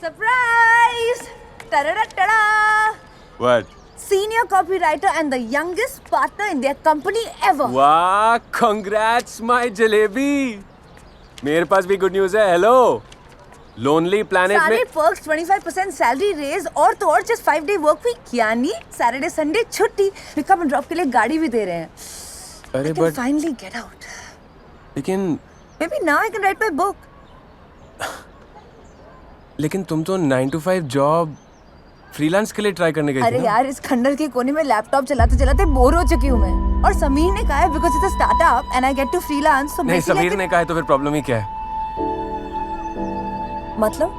Surprise! Ta-da-da-da-da! What? Senior copywriter and the youngest partner in their company ever. वाह, congrats my jalebi. मेरे पास भी good news है. Hello. Lonely Planet में सारे perks, 25% salary raise और तो और just 5 day work week यानी सैटरडे संडे छुट्टी. पिकअप एंड ड्रॉप के लिए गाड़ी भी दे रहे हैं. अरे I can but finally get out. लेकिन Maybe now I can write my book. लेकिन तुम तो 9 to 5 जॉब फ्रीलांस के लिए ट्राई करने गई थी अरे ना? यार इस खंडर के कोने में लैपटॉप चलाते चलाते बोर हो चुकी हूँ मैं. और समीर ने कहा है because it's a startup and I get to freelance so नहीं, समीर ने कहा है तो फिर प्रॉब्लम ही क्या है? मतलब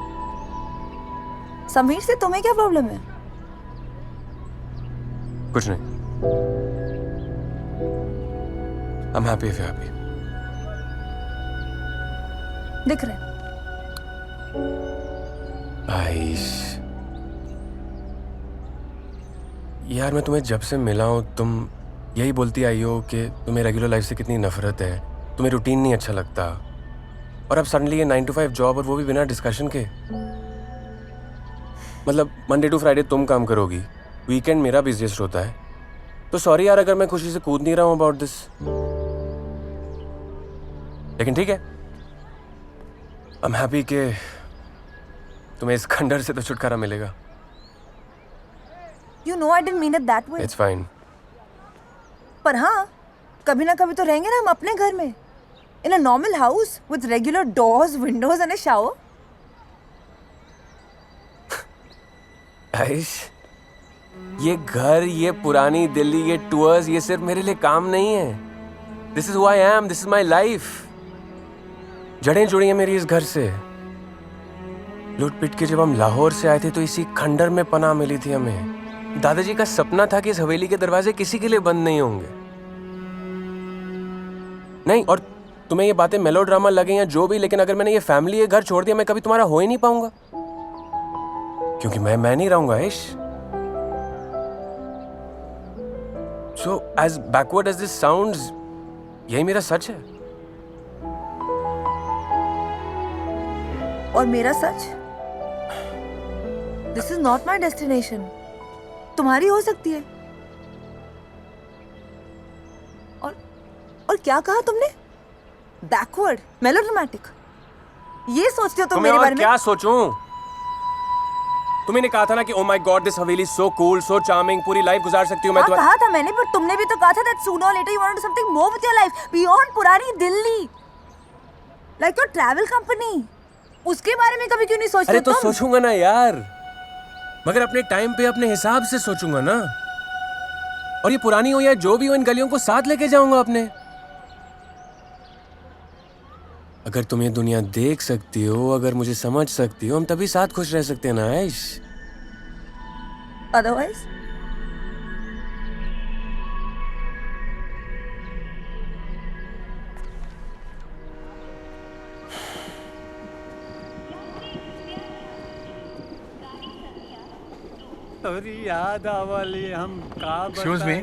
समीर से तुम्हें क्या प्रॉब्लम है? कुछ नहीं. I'm happy if you're happy. दिख रहे आइश यार, मैं तुम्हें जब से मिला हूँ तुम यही बोलती आई हो कि तुम्हें रेगुलर लाइफ से कितनी नफरत है, तुम्हें रूटीन नहीं अच्छा लगता, और अब सडनली ये 9 to 5 जॉब और वो भी बिना डिस्कशन के. मतलब मंडे टू फ्राइडे तुम काम करोगी, वीकेंड मेरा बिजिएस्ट होता है. तो सॉरी यार अगर मैं खुशी से कूद नहीं रहा हूँ अबाउट दिस, लेकिन ठीक है. आई एम हैप्पी कि तुम्हें इस खंडर से तो छुटकारा मिलेगा. You know I didn't mean it that way. It's fine. पर हाँ, कभी ना कभी तो रहेंगे ना हम अपने घर में. In a normal house with regular doors, windows and a shower. Aish, ये घर, ये पुरानी दिल्ली, ये टूर्स, ये सिर्फ मेरे लिए काम नहीं है. This is who I am. This is my life. जड़ें जुड़ी हैं मेरी इस घर से. लूट पिट के जब हम लाहौर से आए थे तो इसी खंडर में पनाह मिली थी हमें. दादाजी का सपना था कि इस हवेली के दरवाजे किसी के लिए बंद नहीं होंगे. नहीं, और तुम्हें ये बातें मेलोड्रामा लगे या जो भी, लेकिन अगर मैंने ये फैमिली, ये घर छोड़ दिया, मैं कभी तुम्हारा हो ही नहीं पाऊंगा, क्योंकि मैं नहीं रहूंगा आइश. So as backward as this sounds, यही मेरा सच है. और मेरा सच? This is not my destination. तुम्हारी हो सकती है. और क्या कहा तुमने? Backward, melodramatic. ये सोचते हो तुम मेरे बारे में? क्या सोचूं? तुम्हें कहा था ना कि oh my God this Haveli so cool, so charming, पूरी लाइफ गुजार सकती हूं मैं. हाँ, कहा था मैंने, पर तुमने भी तो कहा था that sooner or later you want to do something more with your life beyond पुरानी Delhi, like your travel company. उसके बारे में कभी क्यों नहीं सोचते? अरे तो सोचूंगा ना यार, मगर अपने टाइम पे अपने हिसाब से सोचूंगा ना. और ये पुरानी हो या जो भी हो, इन गलियों को साथ लेके जाऊंगा अपने. अगर तुम ये दुनिया देख सकती हो, अगर मुझे समझ सकती हो, हम तभी साथ खुश रह सकते हैं ना आइश. Otherwise? अरे याद आवली हम का एक्सक्यूज मी,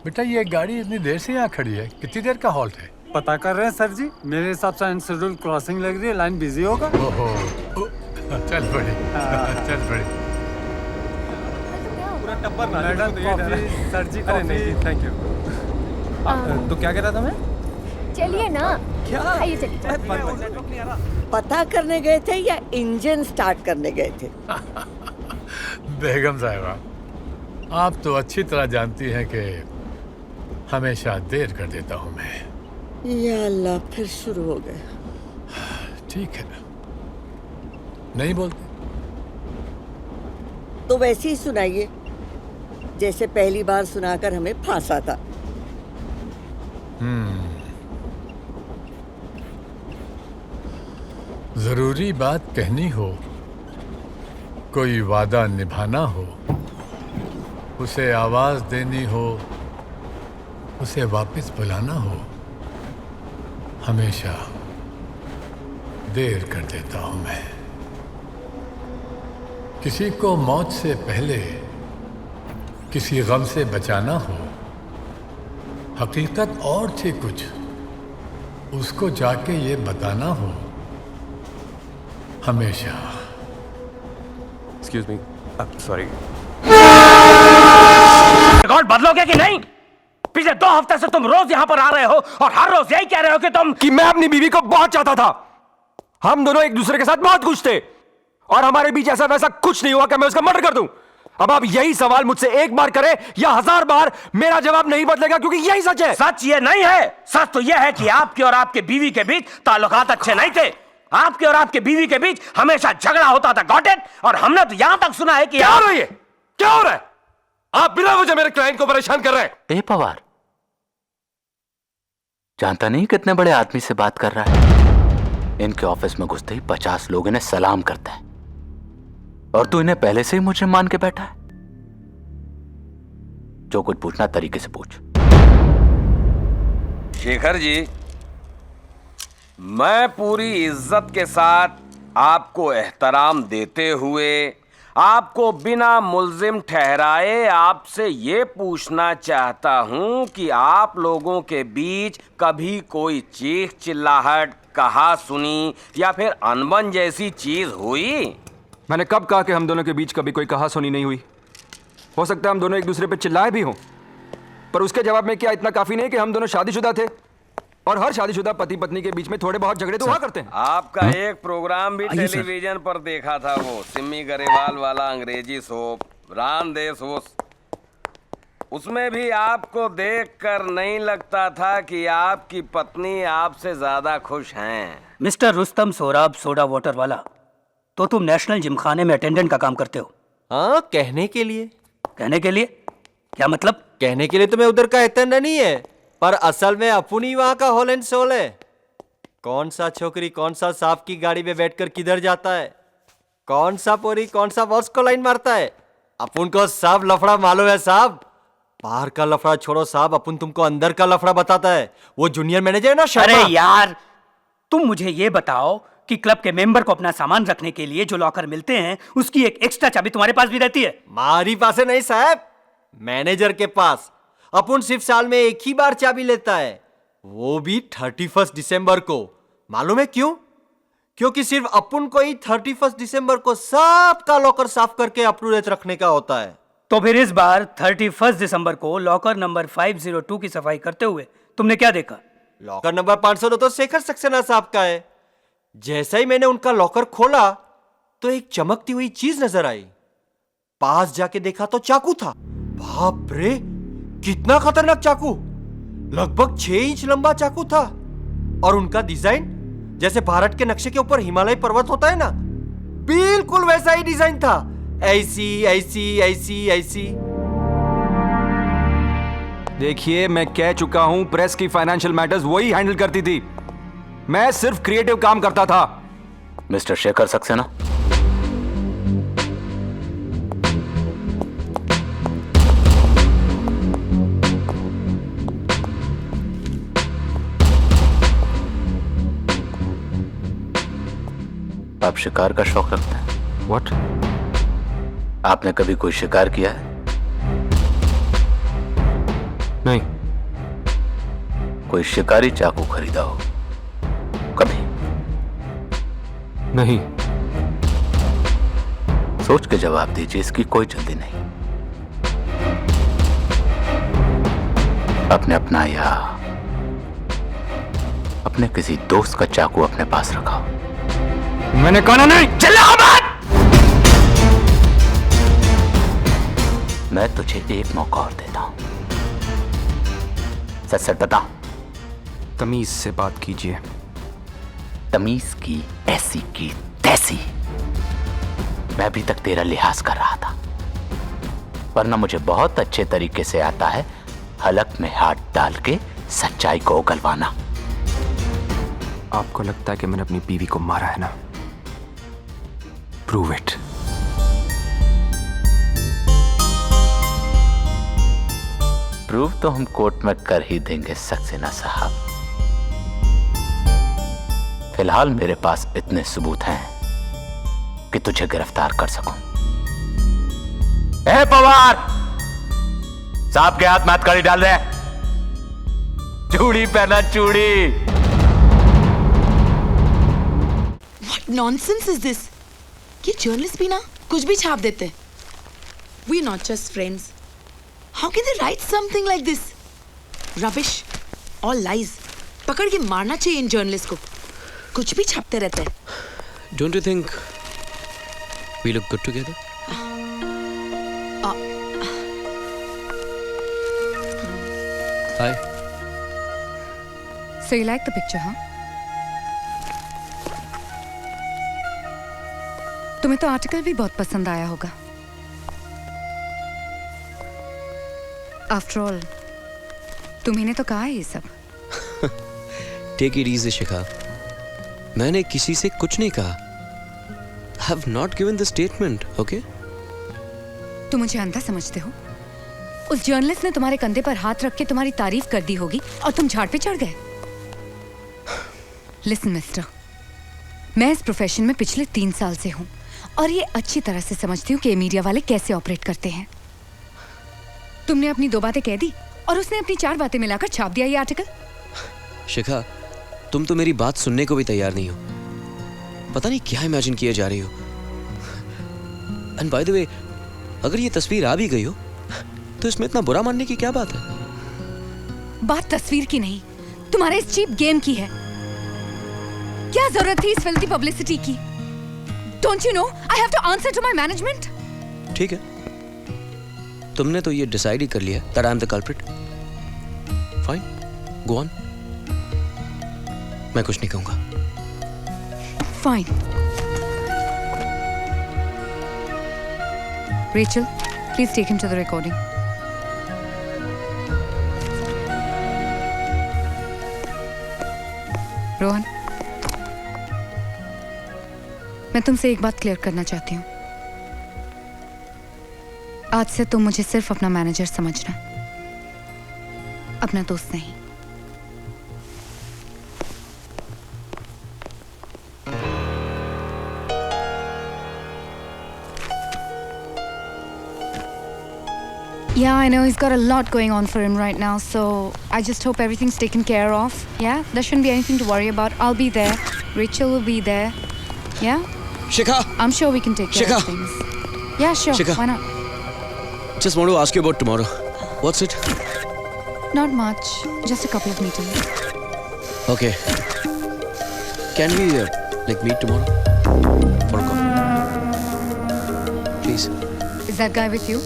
बेटा ये गाड़ी इतनी देर से यहाँ खड़ी है, कितनी देर का हॉल्ट है? पता कर रहे हैं सर जी. मेरे हिसाब से अनशेड्यूल्ड क्रॉसिंग लग रही है, लाइन बिजी होगा. ओहो, चल बड़ी, चल बड़ी. पूरा टप्पर ना. मैडम कॉफी, सर जी कॉफी. नहीं थैंक यू. तो क्या कह रहा था मैं? चलिए ना. क्या? आइए चलिए. पता करने गए थे या इंजन स्टार्ट करने गए थे? बेगम साहिबा, आप तो अच्छी तरह जानती हैं कि हमेशा देर कर देता हूँ मैं. या अल्लाह, फिर शुरू हो गए. ठीक है, नहीं बोलते तो वैसे ही सुनाइए जैसे पहली बार सुनाकर हमें फांसा था. जरूरी बात कहनी हो, कोई वादा निभाना हो, उसे आवाज देनी हो, उसे वापस बुलाना हो, हमेशा देर कर देता हूं मैं. किसी को मौत से पहले किसी गम से बचाना हो, हकीकत और थी कुछ, उसको जाके ये बताना हो, हमेशा एक्सक्यूज मी, सॉरी। रिकॉर्ड बदलोगे कि नहीं? पिछले 2 हफ्ते से तुम रोज यहाँ पर आ रहे हो और हर रोज यही कह रहे हो कि मैं अपनी बीवी को बहुत चाहता था। हम दोनों एक दूसरे के साथ बहुत खुश थे और हमारे बीच ऐसा वैसा कुछ नहीं हुआ कि मैं उसका मर्डर कर दूं। अब आप यही सवाल मुझसे एक बार करें या 1000 बार, मेरा जवाब नहीं बदलेगा, क्योंकि यही सच है। सच ये नहीं है। सच तो यह है कि आपके और आपके बीवी के बीच ताल्लुकात अच्छे नहीं थे। आपके और आपके बीवी के बीच हमेशा झगड़ा होता था, गॉट इट? और हमने तो यहां तक सुना है कि क्या हो रही है? क्या हो रहा है? आप बिना वजह मेरे क्लाइंट को परेशान कर रहे हैं। ए पवार, जानता नहीं कितने बड़े आदमी से बात कर रहा है। इनके ऑफिस में घुसते ही 50 लोग इन्हें सलाम करते हैं और तू इन्हें पहले से ही मुझे मान के बैठा है। जो कुछ पूछना तरीके से पूछ। शेखर जी, मैं पूरी इज्जत के साथ आपको एहतराम देते हुए आपको बिना मुल्जिम ठहराए आपसे ये पूछना चाहता हूं कि आप लोगों के बीच कभी कोई चीख चिल्लाहट, कहा सुनी या फिर अनबन जैसी चीज हुई? मैंने कब कहा कि हम दोनों के बीच कभी कोई कहा सुनी नहीं हुई? हो सकता है हम दोनों एक दूसरे पे चिल्लाए भी हों, पर उसके जवाब में क्या इतना काफी नहीं कि हम दोनों शादीशुदा थे और हर शादीशुदा पति पत्नी के बीच में थोड़े बहुत झगड़े तो हुआ करते हैं। आपका एक प्रोग्राम भी टेलीविजन पर देखा था, वो सिमी गरेवाल वाला अंग्रेजी सोप रान देश वो। उसमें भी आपको देखकर नहीं लगता था कि आपकी पत्नी आपसे ज्यादा खुश हैं। Mister Rustam Sorab soda water वाला, तो तुम नेशनल जिमखाने में अटेंडेंट का काम करते हो? हाँ, कहने के लिए। कहने के लिए? क्या मतलब? कहने के लिए तो मैं उधर का अटेंडेंट नहीं है, पर असल में अपनी वहां का होल एंड सोल है। कौन सा छोकरी कौन सा साहब की गाड़ी में बैठकर किधर जाता है, कौन सा पोरी कौन सा बॉस को लाइन मारता है, अपन को सब लफड़ा मालूम है साहब। बाहर का लफड़ा छोड़ो साहब, अपन तुमको अंदर का लफड़ा बताता है। वो जूनियर मैनेजर है ना शर्मा। अरे यार, तुम मुझे ये बताओ कि क्लब के मेंबर को अपना सामान रखने के लिए जो लॉकर मिलते हैं उसकी एक एक्स्ट्रा चाबी तुम्हारे पास भी रहती है? मारी पास नहीं साहब, मैनेजर के पास। अपन सिर्फ साल में एक ही बार चाबी लेता है, वो भी 31 दिसंबर को। मालूम है क्यों? क्योंकि सिर्फ अपन को ही 31 दिसंबर को सबका लॉकर साफ करके अपटूडेट रखने का होता है। तो फिर इस बार 31 दिसंबर को लॉकर नंबर 502 की सफाई करते हुए तुमने क्या देखा? लॉकर नंबर 502 तो शेखर सक्सेना साहब का है। जैसे ही मैंने उनका लॉकर खोला तो एक चमकती हुई चीज नजर आई। पास जाके देखा तो चाकू था। बाप रे, कितना खतरनाक चाकू! लगभग 6 इंच लंबा चाकू था और उनका डिजाइन जैसे भारत के नक्शे के ऊपर हिमालय पर्वत होता है ना, बिल्कुल वैसा ही डिजाइन था। ऐसी ऐसी ऐसी ऐसी। देखिए, मैं कह चुका हूं, प्रेस की फाइनेंशियल मैटर्स वही हैंडल करती थी, मैं सिर्फ क्रिएटिव काम करता था। मिस्टर शेखर सक्सेना, आप शिकार का शौक रखते हैं? What? आपने कभी कोई शिकार किया है? नहीं। कोई शिकारी चाकू खरीदा हो कभी? नहीं। सोच के जवाब दीजिए, इसकी कोई जल्दी नहीं। आपने अपना या अपने किसी दोस्त का चाकू अपने पास रखा हो? मैंने कहा नहीं। चिल्लाओ मत! मैं तुझे एक मौका और देता हूं, सच सच बता। तमीज से बात कीजिए। तमीज की ऐसी की तैसी। मैं अभी तक तेरा लिहाज कर रहा था, वरना मुझे बहुत अच्छे तरीके से आता है हलक में हाथ डाल के सच्चाई को उगलवाना। आपको लगता है कि मैंने अपनी बीवी को मारा है ना? Prove it. प्रूव तो हम कोर्ट में कर ही देंगे सक्सेना साहब। फिलहाल मेरे पास इतने सबूत हैं कि तुझे गिरफ्तार कर सकूं। ए पवार, साहब के हाथ में हथकड़ी डाल रहे। चूड़ी पहना, चूड़ी। What nonsense is this? ये जर्नलिस्ट भी ना कुछ भी छाप देते. We not just friends. How can they write something like this? Rubbish. All lies. पकड़ के मारना चाहिए इन जर्नलिस्ट को. कुछ भी छापते रहते हैं. Don't you think we look good together? Hi. So you like the picture, huh? तुम्हें तो आर्टिकल भी बहुत पसंद आया होगा. After all, तुम्ही ने तो कहा है ये सब. Take it easy, शिखा. मैंने किसी से कुछ नहीं कहा. I have not given the statement, okay? तुम मुझे अंधा समझते हो? उस जर्नलिस्ट ने तुम्हारे कंधे पर हाथ रख के तुम्हारी तारीफ कर दी होगी और तुम झाड़ पे चढ़ गए. लिसन मिस्टर, मैं इस प्रोफेशन में पिछले 3 साल से हूँ और ये अच्छी तरह से समझती हूँ कि मीडिया वाले कैसे ऑपरेट करते हैं. तुमने अपनी 2 बातें कह दी और उसने अपनी 4 बातें मिलाकर छाप दिया ये आर्टिकल. शिखा, तुम तो मेरी बात सुनने को भी तैयार नहीं हो. पता नहीं क्या इमेजिन किए जा रही हो. एंड बाय द वे, अगर ये तस्वीर आ भी गई हो तो इसमें इतना बुरा मानने की क्या बात है? बात तस्वीर की नहीं, तुम्हारे इस चीप गेम की है. क्या जरूरत थी इस फिल्मी पब्लिसिटी की? Don't you know I have to answer to my management. ठीक है, तुमने तो ये डिसाइड ही कर लिया that I am the culprit. Fine, go on. मैं कुछ नहीं कहूंगा. Fine. Rachel, please take him to the recording. Rohan, मैं तुमसे एक बात क्लियर करना चाहती हूँ. आज से तुम मुझे सिर्फ अपना मैनेजर समझना, अपना दोस्त नहीं. Yeah, I know he's got a lot going on for him right now, so I just hope everything's taken care of. Yeah, there shouldn't be anything to worry about. I'll be there. Rachel will be there. Yeah? Shikha! I'm sure we can take care Shikha. of things. Yeah, sure. Shikha. Why not? Just want to ask you about tomorrow. What's it? Not much. Just a couple of meetings. Okay. Can we meet tomorrow for a coffee? Please. Is that guy with you?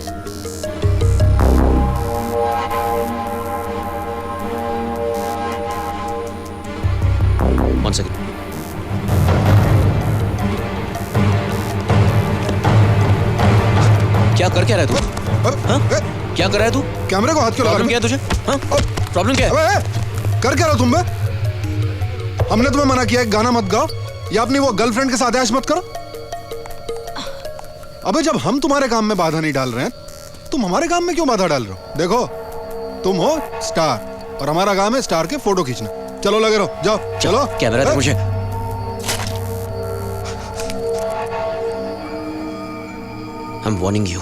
One second. क्या कर क्या रहा है तू? हाँ? क्या कर रहा है तू? कैमरे को हाथ क्यों लगा? प्रॉब्लम क्या है तुझे? हाँ? प्रॉब्लम क्या है? कर क्या रहा तुम बे? हमने तुम्हें मना किया है गाना मत गाओ या अपनी वो गर्लफ्रेंड के साथ ऐश मत करो. अबे जब हम तुम्हारे काम में बाधा नहीं डाल रहे हैं, तुम हमारे काम में क्यों बाधा डाल रहे हो? देखो, तुम हो स्टार और हमारा काम है स्टार के फोटो खींचना. चलो लगे रहो, जाओ. चलो. कैमरा दे मुझे. I'm warning you.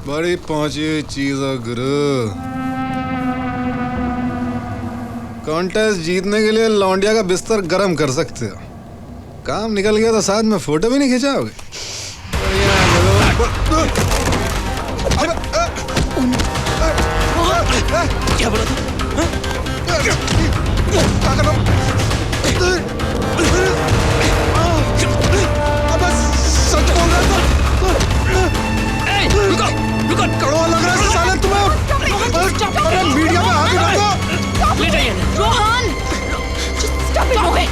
बड़ी पहुंची चीज है गुरु. कॉन्टेस्ट जीतने के लिए लौंडिया का बिस्तर गरम कर सकते हो. काम निकल गया तो साथ में फोटो भी नहीं खिंचाओगे. क्या बोला तू? सच बोल रहा था. रुको, रुको. कड़वा लग रहा है साले तुम्हें. अरे मीडिया में आगे रखो. ले जाइए. Rohan, stop it, Rohan.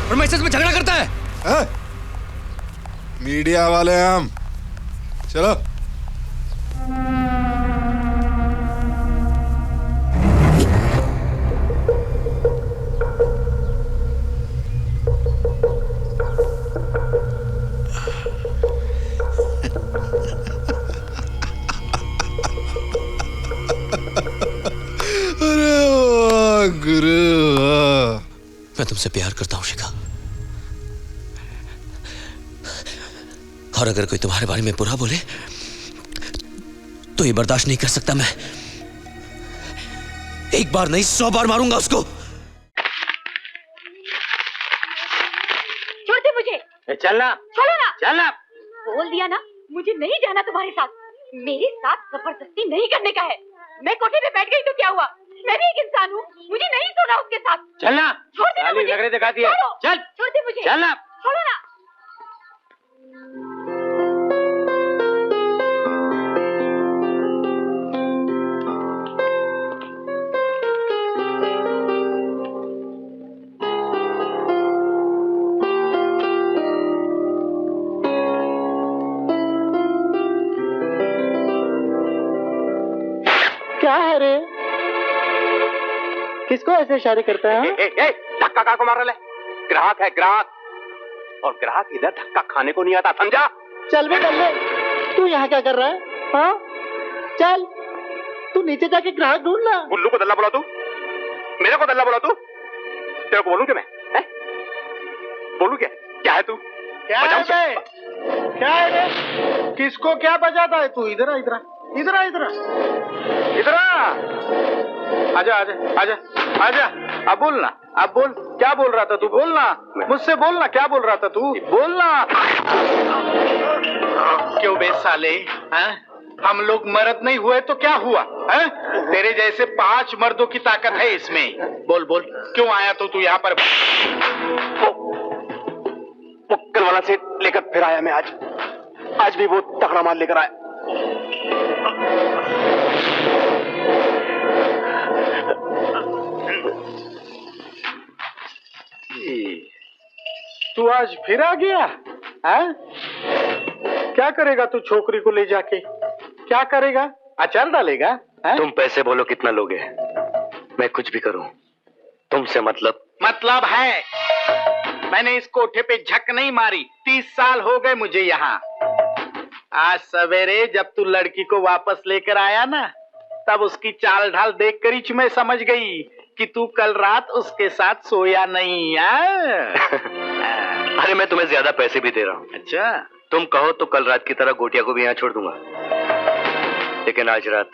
और मैसेज में झगड़ा करता है. मीडिया वाले हम. चलो. मैं तुमसे प्यार करता हूं शिखा, और अगर कोई तुम्हारे बारे में बुरा बोले तो ये बर्दाश्त नहीं कर सकता मैं. एक बार नहीं 100 बार मारूंगा उसको. मुझे। चलना छोड़ो ना। चलना। बोल दिया ना, मुझे नहीं जाना तुम्हारे साथ। मेरे साथ जबरदस्ती नहीं करने का है। मैं कोठे पे बैठ गई तो क्या हुआ? मैं भी एक इंसान हूँ, मुझे नहीं सोना उसके साथ। चलना। छोड़ दे मुझे। नखरे दिखाती है। छोड़ो। चल। छोड़ दे मुझे। चलना। छोड़ो ना। क्या है रे? किसको ऐसे इशारे करता है? धक्का कहाँ को मार रहा है? ग्राहक है ग्राहक, और ग्राहक इधर धक्का खाने को नहीं आता, समझा? चल बे बल्ले, तू यहाँ क्या कर रहा है? हाँ चल, तू नीचे जाके ग्राहक ढूंढ ला। गुल्लू को दल्ला बोला तू? मेरे को दल्ला बोला तू? तेरे को बोलूं क्या मैं? बोलूं क्या? क्या है तू? क्या है बे? क्या है रे? किसको क्या बजाता है तू? इधर आ, इधर आ, इधर आ, इधर आ, इधर आ। आजा आजा आजा आजा। अब बोलना, अब बोल। क्या बोल रहा था तू? बोलना, मुझसे बोलना। क्या बोल रहा था तू? बोलना। क्यों बे साले? हम लोग मर्द नहीं हुए तो क्या हुआ? तेरे जैसे 5 मर्दों की ताकत है इसमें। बोल बोल, क्यों आया तू यहाँ पर? पुक्कल वाला से लेकर फिर आया मैं आज भी वो तगड़ा माल लेकर आया। तू आज फिर आ गया? क्या करेगा तू छोकरी को ले जाके? क्या करेगा? अचार डालेगा? तुम पैसे बोलो कितना लोगे, मैं कुछ भी करूं। तुमसे मतलब है। मैंने इस कोठे पे झक नहीं मारी। 30 साल हो गए मुझे यहाँ। आज सवेरे जब तू लड़की को वापस लेकर आया ना, तब उसकी चाल ढाल देखकर ही मैं समझ गई कि तू कल रात उसके साथ सोया नहीं। अरे मैं तुम्हें ज्यादा पैसे भी दे रहा हूँ। अच्छा, तुम कहो तो कल रात की तरह गोटिया को भी यहाँ छोड़ दूंगा, लेकिन आज रात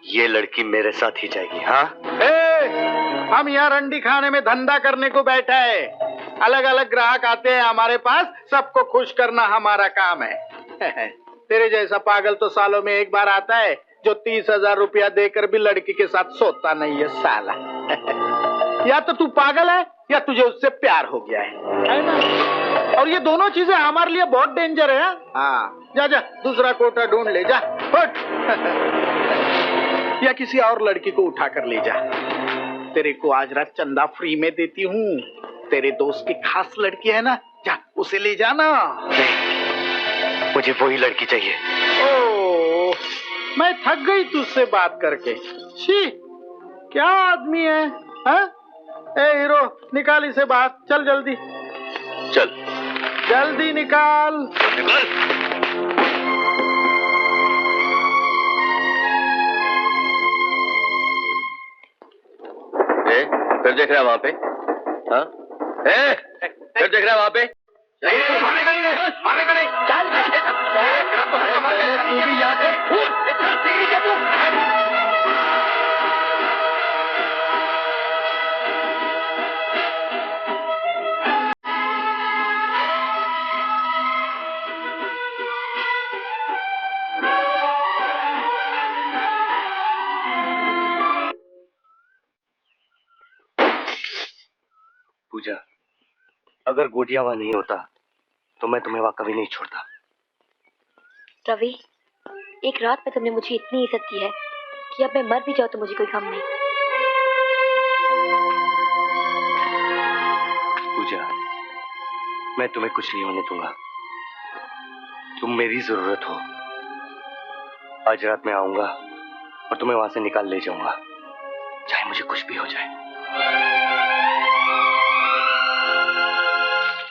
ये लड़की मेरे साथ ही जाएगी। हाँ, हम यहाँ रंडी खाने में धंधा करने को बैठा है। अलग अलग ग्राहक आते हैं हमारे पास, सबको खुश करना हमारा काम है। तेरे जैसा पागल तो सालों में एक बार आता है, जो 30,000 रुपया देकर भी लड़की के साथ सोता नहीं है साला। या तो तू पागल है या तुझे उससे प्यार हो गया है ना? और ये दोनों चीजें हमारे लिए बहुत डेंजर है। हाँ, जा जा दूसरा कोठा ढूंढ ले, जा फट। या किसी और लड़की को उठा कर ले जा। तेरे को आज रात चंदा फ्री में देती हूँ। तेरे दोस्त की खास लड़की है ना, जा उसे ले जाना। मुझे वही लड़की चाहिए। ओह, मैं थक गई तुझसे बात करके। छी, क्या आदमी है? ए हीरो, निकाल इसे बाहर। चल जल्दी, चल जल्दी निकाल। फिर देख रहा है वहां पे? हाँ, फिर देख रहा है वहां पे? पूजा, अगर गोटिया वहां नहीं होता तो मैं तुम्हें वहां कभी नहीं छोड़ता। रवि, एक रात में तुमने मुझे इतनी इज्जत दी है कि अब मैं मर भी जाऊं तो मुझे कोई गम नहीं। पूजा, मैं तुम्हें कुछ नहीं होने दूंगा। तुम मेरी जरूरत हो। आज रात मैं आऊंगा और तुम्हें वहां से निकाल ले जाऊंगा, चाहे मुझे कुछ भी हो जाए।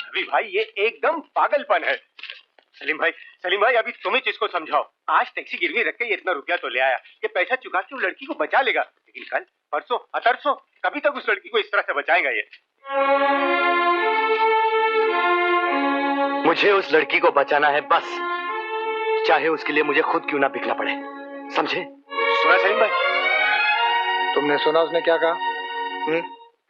अभी भाई ये एकदम पागलपन है। सलीम भाई अभी तुम ही चीज को समझाओ। आज टैक्सी गिरवी रख के ये इतना रुपया तो ले आया, ये पैसा चुका के उस लड़की को बचा लेगा, लेकिन कल परसों अतरसों कभी तक उस लड़की को इस तरह से बचाएगा ये? मुझे उस लड़की को बचाना है बस, चाहे उसके लिए मुझे खुद क्यों ना बिकना पड़े, समझे? सुना सलीम भाई? तुमने सुना उसने क्या कहा?